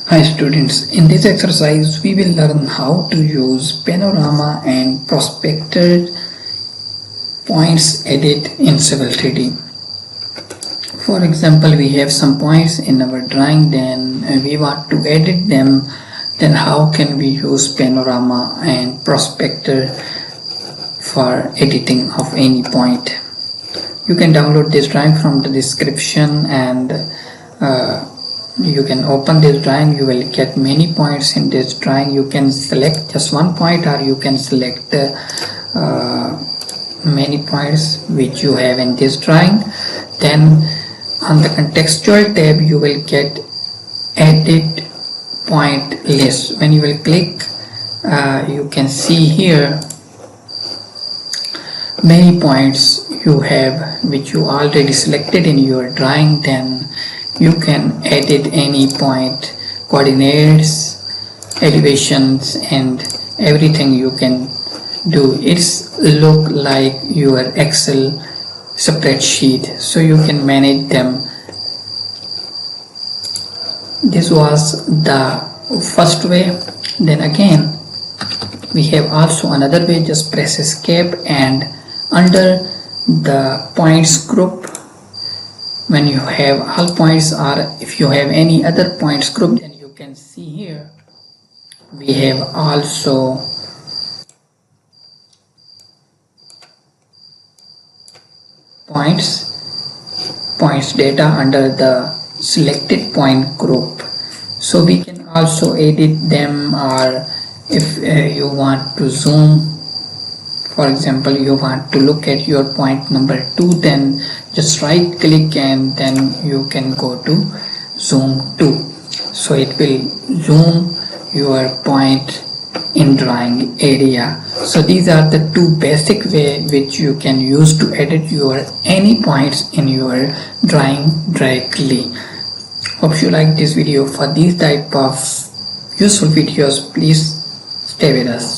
Hi students, in this exercise we will learn how to use Panorama and Prospector points edit in Civil 3D. For example, we have some points in our drawing, then we want to edit them. Then how can we use Panorama and Prospector for editing of any point? You can download this drawing from the description and you can open this drawing. You will get many points in this drawing. You can select just one point, or you can select many points which you have in this drawing. Then on the contextual tab you will get edit point list. When you will click, you can see here many points you have which you already selected in your drawing. Then you can edit any point, coordinates, elevations, and everything you can do. It's look like your Excel spreadsheet, so you can manage them. This was the first way. Then again we have also another way. Just press escape, and under the points group, when you have all points, or if you have any other points group, then you can see here we have also points data under the selected point group, so we can also edit them. Or if you want to zoom, for example, you want to look at your point number 2, then just right click and then you can go to zoom to, so it will zoom your point in drawing area. So these are the two basic way which you can use to edit your any points in your drawing directly. Hope you like this video. For these type of useful videos, please stay with us.